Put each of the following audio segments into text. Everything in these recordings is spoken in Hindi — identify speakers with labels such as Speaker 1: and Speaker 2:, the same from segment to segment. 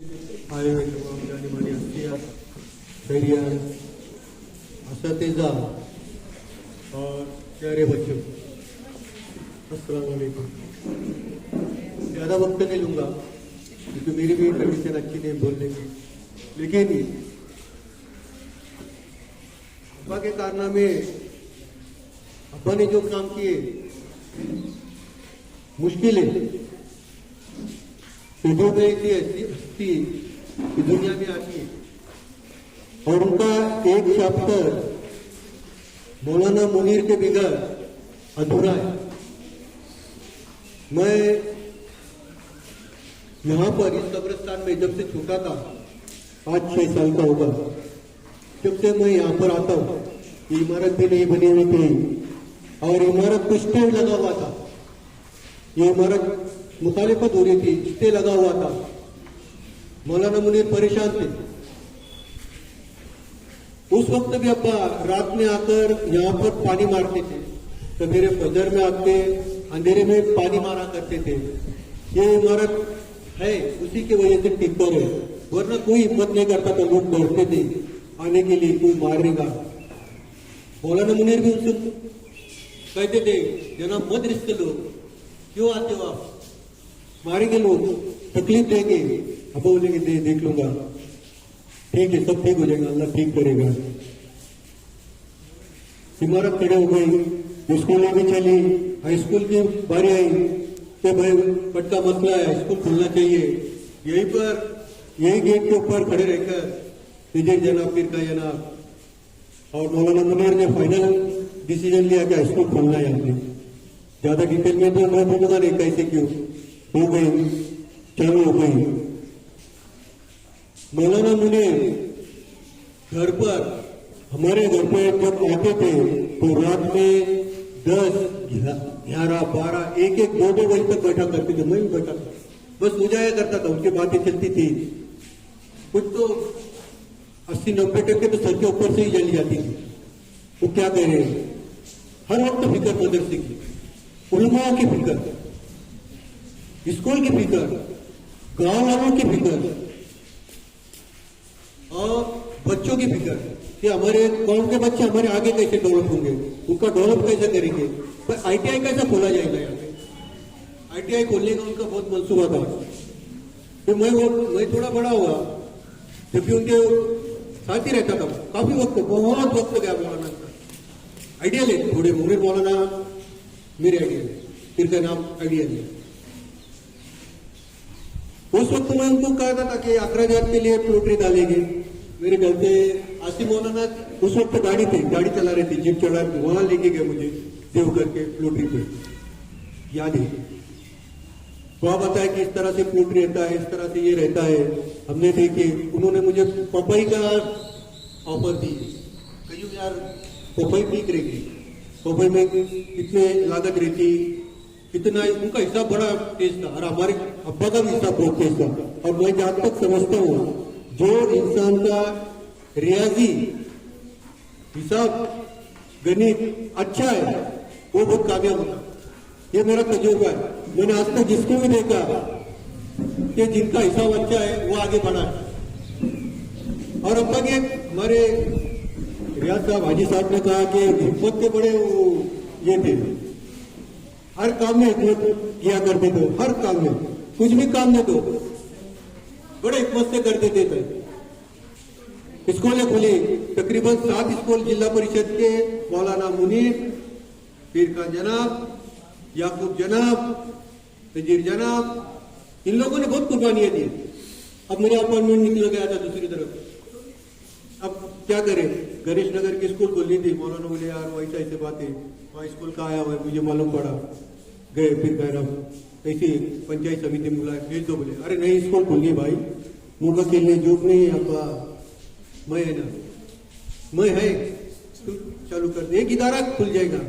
Speaker 1: आए हुए तमाम जाने वाली हस्तियाँ, धैर्य, असतीजा और प्यारे बच्चों, अस्सलाम वालेकुम। ज़्यादा वक्त नहीं लूँगा क्योंकि मेरी भी कंडीशन अच्छी नहीं बोलने की, लेकिन अब्बा के कारनामे, अब्बा ने जो काम किए, मुश्किलें जो में ऐसी हस्ती की दुनिया में आती है और उनका एक चैप्टर मौलाना मुनीर के बगैर अधूरा है। मैं यहाँ पर इस कब्रिस्तान में जब से छोटा था, 5-6 साल का होगा, जब से मैं यहाँ पर आता हूँ, इमारत भी नहीं बनी हुई थी और इमारत को स्टैंड लगा हुआ था। ये इमारत मुखालिफत हो रही थी, स्टे लगा हुआ था। मौलाना मुनीर परेशान थे। उस वक्त भी अब्बा रात में आकर यहाँ पर पानी मारते थे, सवेरे फजर में आके अंधेरे में पानी मारा करते थे। ये इमारत है, उसी की वजह से टिककर है, वरना कोई हिम्मत नहीं करता था। लोग डरते थे आने के लिए, कोई मारेगा। मौलाना मुनीर भी उनसे कहते थे, जनाब मत रिस्क लो, क्यों आते हो आप, मारेंगे लोग, तकलीफ देंगे। अब बोलेंगे देख लूंगा, ठीक है, सब ठीक हो जाएगा, अल्लाह ठीक करेगा। इमारत खड़े हो गई, स्कूलें भी चली, हाई स्कूल की बारी आई कि भाई बट का मसला है, स्कूल खुलना चाहिए। यहीं पर, यही गेट के ऊपर खड़े रहकर पीर जनाब, पीर का जनाब और मौलाना मुनीर ने फाइनल डिसीजन लिया कि स्कूल खुलना है। यहाँ पे ज्यादा डिटेल में तो मैं बोलूंगा नहीं कैसे क्यों हो गई, चालू हो गई। मौलाना मुनीर घर पर, हमारे घर पर जब आते थे तो रात में 10, 11, 12, 1, 2 बजे तक बैठा करते थे। मैं भी बैठा था, बस मुझाया करता था, उनकी बातें चलती थी। कुछ तो 80-90% तो सर के ऊपर से ही जली जाती थी। वो क्या कह रहे हैं, हर वक्त फिक्र मदरसे की, उलमा की फिक्र, स्कूल की फिक्र, गांव वालों की फिक्र और बच्चों की फिक्र कि हमारे कौन के बच्चे हमारे आगे कैसे डेवलप होंगे, उनका डेवलप कैसे करेंगे। पर आईटीआई कैसे खोला जाएगा, यहाँ पे आईटीआई खोलने का उनका बहुत मंसूबा था। तो मैं थोड़ा बड़ा हुआ, जबकि उनके साथ ही रहता था काफी वक्त, बहुत वक्त गया मौलाना का। आइडियल है थोड़े, मुनीर मौलाना मेरे आइडियल है, फिर का नाम आइडियल है। उस वक्त मैं उनको कहता था कि अखराजात के लिए प्लोटरी डालेंगे। मेरे घर से आसिम मौलाना उस वक्त गाड़ी थी, गाड़ी चला रहे थे, जीप चला रहे थे, वहां लेके गए मुझे देवघर के प्लोटरी पे, याद है। वहां बताया कि इस तरह से प्लोटरी रहता है, इस तरह से ये रहता है। हमने देखे, उन्होंने मुझे पपाई का ऑफर दी, कहीं यार पपाई ठीक रहेगी, पपाई में कितने लागत रहती, कितना, उनका हिसाब बड़ा तेज था और हमारे अब्बा का भी हिसाब बहुत तेज था। और मैं जहां तक समझता हूँ, जो इंसान का रियाजी हिसाब गणित अच्छा है वो बहुत कामयाब होता, ये मेरा तजुर्बा है। मैंने आज तक जिसको भी देखा कि जिनका हिसाब अच्छा है वो आगे बढ़ा है। और अब्बा के, हमारे रियाज साहब, हाजी साहब ने कहा कि हिम्मत के बड़े वो ये थे, हर काम में हिम्मत किया करते थे, हर काम में, कुछ भी काम में तो बड़े हिम्मत से कर देते थे। स्कूलें खुली, तकरीबन 7 स्कूल जिला परिषद के, मौलाना मुनीर, पीर का जनाब, याकूब जनाब, तजीर जनाब, इन लोगों ने बहुत कुर्बानियां दी। अब मेरा अपॉइंटमेंट निकल गया था दूसरी तरफ, अब क्या करें, गणेश नगर की स्कूल खोलनी थी। मौलाना बोले यार वैसा ऐसे बातें, वहाँ स्कूल का आया हुआ है, मुझे मालूम पड़ा। गए, फिर कह रहा ऐसी पंचायत समिति में बुलाया, भेज दो। बोले अरे नहीं, स्कूल खोलनी भाई, मुर्गा खेलने जोक नहीं है आपका, मैं है ना, मैं है, चालू कर दे, एक इदारा खुल जाएगा।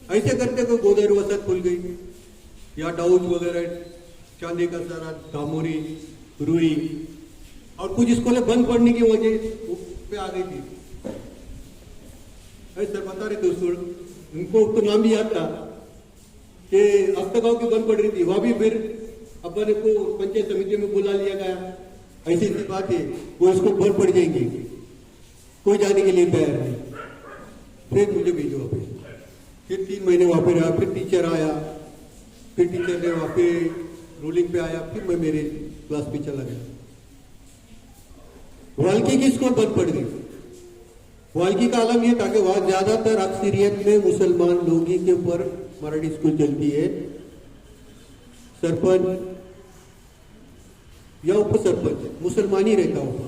Speaker 1: ऐसे करते कोई गोदर वसत खुल गई, या डाउच वगैरह, चांदी का सारा, दामोरी, रुई, और कुछ स्कूलें बंद पड़ने की वजह पे आ गई थी। सर बता रहे थे उनको तो नाम भी याद था कि अफ्ता गांव की बंद पड़ रही थी, वहां भी फिर अपन को पंचायत समिति में बुला लिया गया, ऐसी ऐसी बात है, वो इसको भर पड़ जाएंगे, कोई जाने के लिए तैयार नहीं। फिर मुझे भेजो वापस, फिर 3 महीने वहां पे रहा, फिर टीचर आया, फिर टीचर ने वहां पे रूलिंग पे आया, फिर मैं मेरे क्लास पे चला गया। वाल्की की स्कूल बंद पड़ गई। वाल्की का आलम यह था कि वहां ज्यादातर अक्सरियत में मुसलमान लोग ही के ऊपर मराठी स्कूल चलती है। सरपंच या उप सरपंच मुसलमान ही रहता होगा।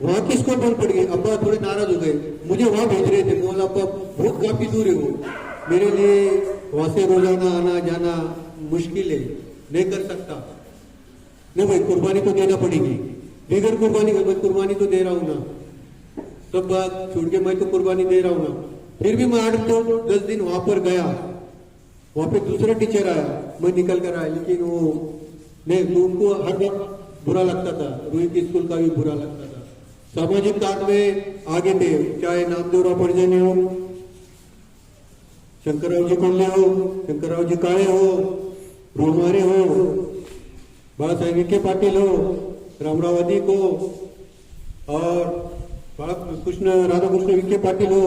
Speaker 1: वहां की स्कूल बंद पड़ गई। अब्बा थोड़े नाराज हो गए, मुझे वहां भेज रहे थे। बोला अब्बा बहुत काफी दूर है वो, मेरे लिए वहां से रोजाना आना जाना मुश्किल है, नहीं कर सकता। नहीं भाई, कुर्बानी तो देना पड़ेगी, बगैर कुर्बानी का मैं कुर्बानी तो दे रहा हूं ना, सब बात छोड़ के मैं तो कुर्बानी दे रहा हूं ना। फिर भी मैं 8-10 दिन वहां पर गया। वहां पे दूसरा टीचर आया, मैं निकल कर आया, लेकिन वो नहीं, तो उनको हर वक्त बुरा लगता था। रोहित की स्कूल का भी बुरा लगता था। सामाजिक कार्य में आगे थे, चाहे नामदेवराव परिजने हो, शंकरराव जी कोल्हे हो, शंकरराव जी काळे हो, रोमारे हो, बाळासाहेब विखे पाटील हो, रामराव अधिक हो, और राधाकृष्ण विखे पाटिल हो,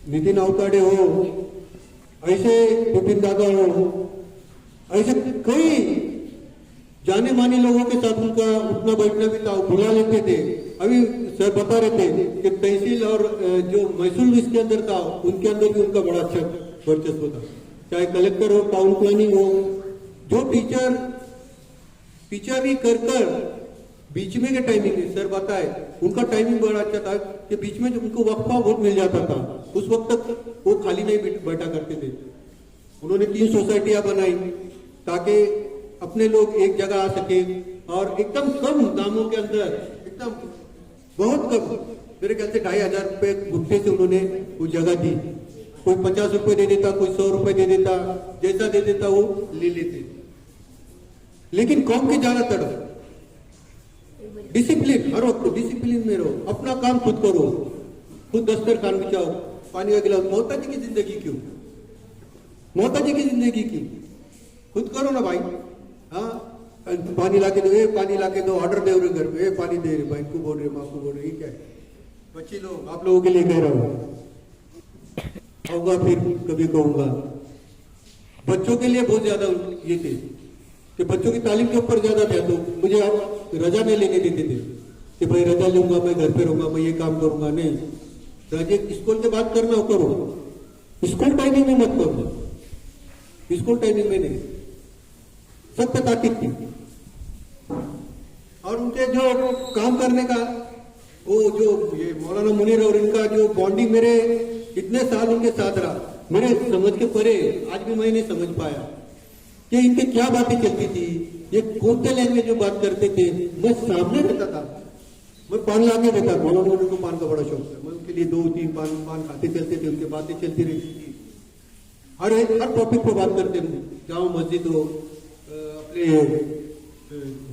Speaker 1: नितिन अवताडे हो, ऐसे विपिन दादा हो, ऐसे कई जाने माने लोगों के साथ उनका उठना बैठना भी था, बुला लेते थे। अभी सर बता रहे थे कि तहसील और जो महसूल इसके अंदर था, उनके अंदर भी उनका बड़ा अच्छा वर्चस्व था। चाहे कलेक्टर हो, टाउन प्लानिंग हो, जो टीचर भी कर बीच में के टाइमिंग है, सर बताए उनका टाइमिंग बड़ा अच्छा था कि बीच में उनको वक्फा बहुत मिल जाता था। उस वक्त तक वो खाली नहीं बैठा करते थे। उन्होंने 3 सोसाइटियां बनाई ताकि अपने लोग एक जगह आ सके, और एकदम कम दामों के अंदर, एकदम बहुत कम, मेरे ख्याल से 2,500 रुपए गुप्ते से उन्होंने वो जगह दी। कोई 50 रुपए दे देता, कोई 100 रुपए दे देता, जैसा दे देता वो ले लेते। लेकिन कौम की ज्यादा तड़प, डिसिप्लिन, हर वक्त डिसिप्लिन में रहो, अपना काम खुद करो, खुद दस्तरखान बिछाओ, पानी का गिलास। मोहताजी की जिंदगी क्यों? मोहताजी की जिंदगी की खुद करो ना भाई। हाँ, पानी लाके दो, पानी लाके दो, ऑर्डर दे रहे घर पे, पानी दे रहे, भाई को बोल रहे, माँ को बोल रहे, क्या है? बच्चे लोग, आप लोगों के लिए कह रहा हूं, आऊंगा फिर कभी कहूंगा। बच्चों के लिए बहुत ज्यादा ये थे कि बच्चों की तालीम के ऊपर ज्यादा ध्यान दो। मुझे रजा नहीं लेने देते थे कि भाई रजा लूंगा, मैं घर पे रहूंगा, मैं ये काम करूंगा। नहीं, रजे स्कूल के बाद करना हो करो, स्कूल टाइमिंग में मत करो, स्कूल टाइमिंग में नहीं। सख्त ताकीद थी। और उनके जो काम करने का वो जो ये मौलाना मुनीर और इनका जो बॉन्डिंग, मेरे इतने साल उनके साथ रहा, मेरे समझ के परे आज भी मैं नहीं समझ पाया कि इनके क्या बातें चलती थी, ये कौन से लैंग्वेज में बात करते थे। मैं सामने रहता था, मैं पान लाके देता। मौलाना मुनीर को पान का बड़ा शौक था, मैं उनके लिए 2-3 पान खाते चलते थे, उनकी बातें चलती रहती थी। हर टॉपिक पे बात करते थे। जाओ मस्जिद हो, अपने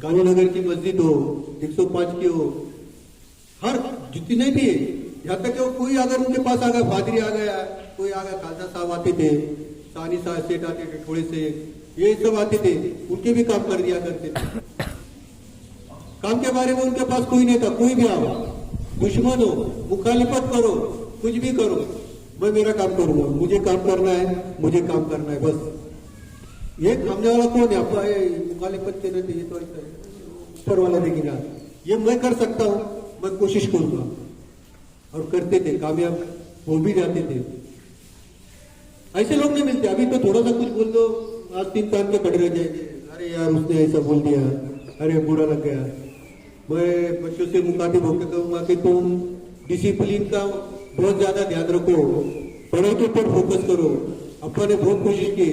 Speaker 1: गांधीनगर की मस्जिद हो, 105 की हो, हर जितने भी है, यहाँ तक कि कोई अगर उनके पास आ गया, फादरी आ गया, कोई आ गया, खालसा साहब आते थे, सानी साहब सेठ आते थे, थोड़े से ये सब आते थे, उनके भी काम कर दिया करते थे। काम के बारे में उनके पास कोई नहीं था। कोई भी आओ, दुश्मन हो, मुखालिफत करो, कुछ भी करो, मैं मेरा काम करूंगा, मुझे काम करना है, मुझे काम करना है, बस। ये समझने वाला कौन है? आपका मुखालिफत के रहते, ये तो ऐसा है, ऊपर वाला देखेगा। ये मैं कर सकता हूं, मैं कोशिश करूंगा, और करते थे, कामयाब हो भी जाते थे। ऐसे लोग नहीं मिलते। अभी तो थोड़ा सा कुछ बोल दो, आस्तीन तान के खड़े रह जाएंगे, अरे यार उसने ऐसा बोल दिया, अरे बुरा लग गया। मैं बच्चों से मुखातिब होकर कहूंगा कि तुम डिसिप्लिन का बहुत ज्यादा ध्यान रखो, पढ़ाई के ऊपर फोकस करो। अपा ने बहुत कोशिश की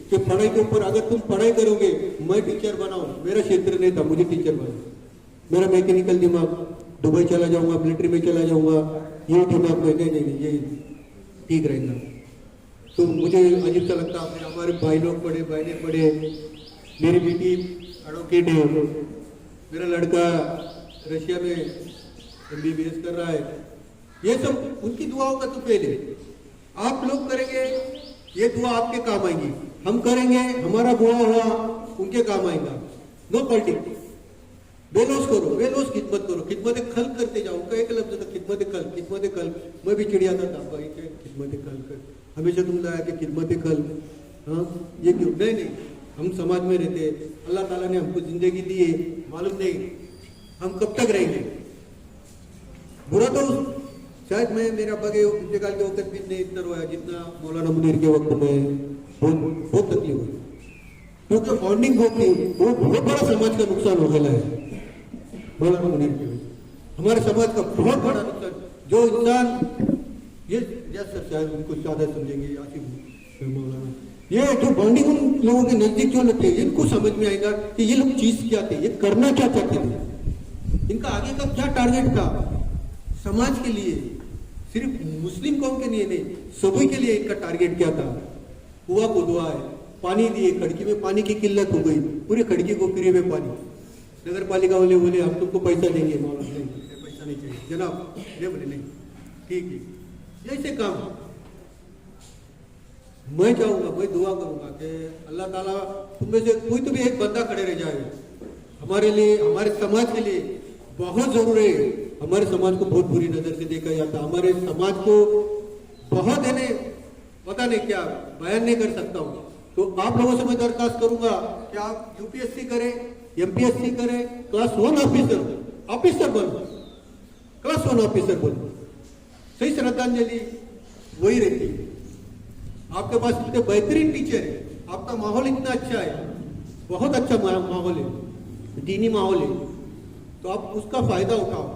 Speaker 1: कि पढ़ाई के ऊपर, अगर तुम पढ़ाई करोगे, मैं टीचर बनाऊं, मेरा क्षेत्र नहीं था, मुझे टीचर बना। मेरा मैकेनिकल दिमाग, दुबई चला जाऊंगा, मिलिट्री में चला जाऊंगा, ये दिमाग में नहीं, ये ठीक रहेगा। तो मुझे अजीब सा लगता है। हमारे भाई लोग पढ़े, बहने पढ़े, मेरी बेटी एडवोकेट है, मेरा लड़का रशिया में MBBS कर रहा है। ये सब उनकी दुआओं का तो पहले आप लोग करेंगे, ये दुआ आपके काम आएगी। हम करेंगे, हमारा बुआ हुआ, उनके काम आएगा। नो पॉलिटिक्स, बेलोस करो, बेलोस खिदमत करो, खिदमत खल्क करते जाओ। उनका एक लफ्ज था खिदमत खल्क, खिदमत खल्क। मैं भी चिड़ियाता था भाई के खिदमत खल्क, हमेशा तुम लाया कि खिदमत खल्क। हाँ, ये क्यों? नहीं, हम समाज में रहते, अल्लाह ताला ने हमको जिंदगी दी है, मालूम नहीं हम कब तक रहेंगे। बुरा तो शायद मैं मेरे अब्बा के इंतकाल के वक्त भी नहीं इतना रोया जितना मौलाना मुनीर के वक्त में। बहुत तकलीफ हुई, क्योंकि फॉन्डिंग बहुत थी, वो बहुत बड़ा समाज का नुकसान हो गया है मौलाना मुनीर की वजह से। हमारे समाज का बहुत बड़ा नुकसान, जो इंसान ये सर शायद उनको ज्यादा समझेंगे आसिफ मौलाना, ये जो बॉन्डिंग उन लोगों के नजदीक जो लगते हैं, इनको समझ में आएगा कि ये लोग चीज क्या थे, ये करना क्या चाहते थे, इनका आगे का क्या टारगेट था समाज के लिए, सिर्फ मुस्लिम कौम के लिए नहीं, सभी के लिए इनका टारगेट क्या था। कुआ को दुआ है, पानी दिए, खड़की में पानी की किल्लत हो गई, पूरी खड़की को फ्री में पानी। नगर पालिका वाले बोले हम तुमको पैसा देंगे, मौलाना नहीं, पैसा नहीं चाहिए जनाब, ये बोले नहीं, ठीक है। ऐसे काम मैं चाहूंगा, मैं दुआ करूंगा कि अल्लाह ताला तुम में से कोई तो भी एक बंदा खड़े रह जाए हमारे लिए, हमारे समाज के लिए। बहुत जरूरी है, हमारे समाज को बहुत बुरी नजर से देखा जाता, हमारे समाज को बहुत है, पता नहीं क्या बयान नहीं कर सकता हूँ। तो आप लोगों से मैं दरखास्त करूंगा कि आप यूपीएससी करें, एमपीएससी करें, क्लास 1 ऑफिसर बनो, क्लास 1 ऑफिसर बनो। सही श्रद्धांजलि वही रहती है। आपके पास इतने बेहतरीन टीचर है, आपका माहौल इतना अच्छा है, बहुत अच्छा माहौल है, दीनी माहौल है, तो आप उसका फायदा उठाओ।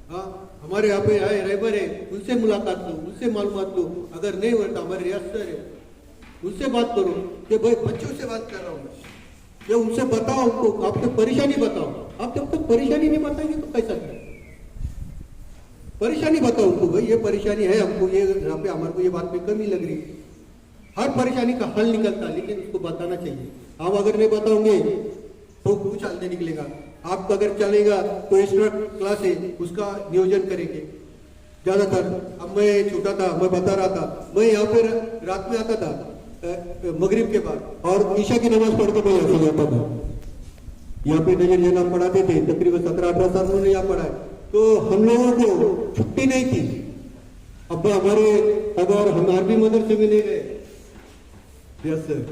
Speaker 1: हाँ, हमारे यहाँ पे आए रहबर है, उनसे मुलाकात लो, उनसे मालूमात लो। अगर नहीं होता हमारे रियासत है, उनसे बात करो कि भाई बच्चों से बात कर रहा हूँ, या उनसे बताओ, उनको आपकी परेशानी बताओ। आप जब तक परेशानी नहीं बताएंगे तो कैसा करें? परेशानी बताओ उनको, भाई ये परेशानी है हमको, ये यहाँ पे हमारे को ये बात में कमी लग रही है। हर परेशानी का हल निकलता है, लेकिन उसको बताना चाहिए। आप अगर नहीं बताओगे तो कुछ हल नहीं निकलेगा। आप अगर चलेगा तो एक्स्ट्रा क्लास है, उसका नियोजन करेंगे। ज्यादातर अब मैं छोटा था, मैं बता रहा था, मैं यहाँ पे रात में आता था मगरिब के बाद, और ईशा की नमाज पढ़ के मैं यहाँ से जाता था। यहाँ पे नजर जना पढ़ाते थे, तकरीबन 17-18 साल उन्होंने यहाँ पढ़ा है। तो हम लोगों को छुट्टी नहीं थी। अब्बा हमारे अगर हम अरबी मदरसे में नहीं गए, यस सर,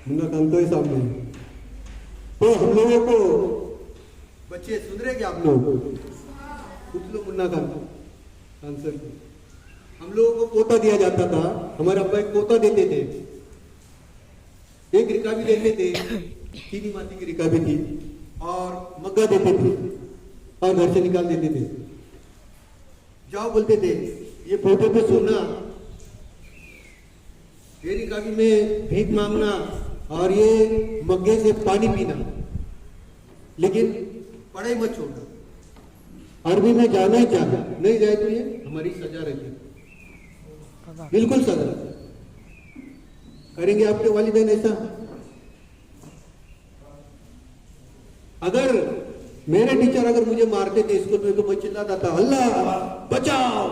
Speaker 1: मुन्ना खान तो है सामने, तो हम लोगों को बच्चे सुन रहे क्या आप लोग? कुछ लोग मुन्ना खान सर को, हम लोगों को कोता दिया जाता था। हमारे अब्बा एक कोता देते थे, एक रिकाबी देते थे, चीनी माती की रिकाबी थी, और मग्गा देते थे, और घर से निकाल देते थे। जाओ बोलते थे, ये फोटो पे सुनना, ये रिकाबी में भीख मांगना, और ये मग्गे से पानी पीना, लेकिन पढ़ाई मत छोड़ना। अरबी में जाना ही जाना, नहीं जाए तो ये हमारी सजा रहती, बिल्कुल सजा। करेंगे आपके वालिदैन ऐसा? अगर मेरे टीचर अगर मुझे मारते थे स्कूल में तो मैं चिल्लाता था, अल्लाह बचाओ,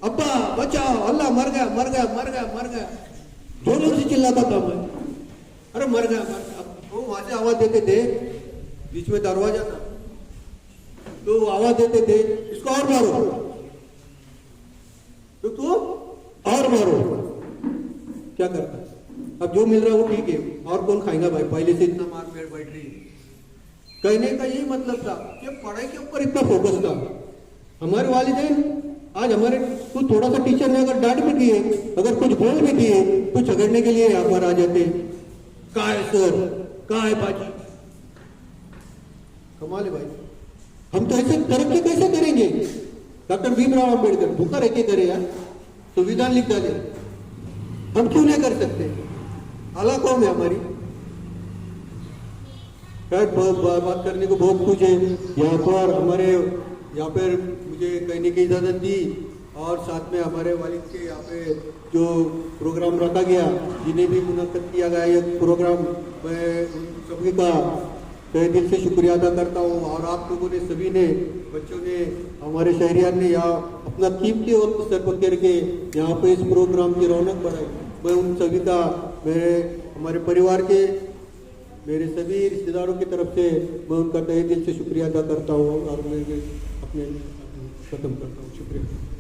Speaker 1: अब्बा बचाओ, अल्लाह मर गया मर गया मर गया मर गया, जोरों से चिल्लाता था मैं, अरे मर गया मर गया। वो वहां से आवाज देते थे, बीच में दरवाजा था, तो आवाज देते थे, इसको और मारो, तो और मारो। क्या करता? अब जो मिल रहा है वो ठीक है, और कौन खाएगा भाई, पहले से इतना मार बैठ रही है। कहने का यही मतलब था कि पढ़ाई के ऊपर इतना फोकस था। हमारे वालिदैन आज हमारे कुछ थोड़ा सा टीचर ने अगर डांट भी दिए, अगर कुछ बोल भी दिए, तो झगड़ने के लिए यहाँ पर आ जाते, कहाँ है सर, कहाँ है बाजी। कमाल है भाई, हम तो ऐसे तरक्की कैसे करेंगे? डॉक्टर भीमराव अम्बेडकर भूखा रह के करे यार, संविधान लिख डाले, हम क्यों नहीं कर सकते? आला कौम है हमारी। बात करने को बहुत कुछ है यहाँ पर, हमारे यहाँ पर मुझे कहने की इजाजत दी, और साथ में हमारे वालिद के यहाँ पे जो प्रोग्राम रखा गया, जिन्हें भी मुनक्कद किया गया ये प्रोग्राम, मैं उन सभी का तहे दिल से शुक्रिया अदा करता हूँ। और आप लोगों ने, सभी ने, बच्चों ने, हमारे शहरियान ने यहाँ अपना कीमती वक्त सर पर करके यहाँ पे इस प्रोग्राम की रौनक बढ़ाई। मैं उन सभी का, मेरे हमारे परिवार के मेरे सभी रिश्तेदारों की तरफ से मैं उनका तहे दिल से शुक्रिया अदा करता हूँ और मैं अपने खत्म करता हूँ। शुक्रिया।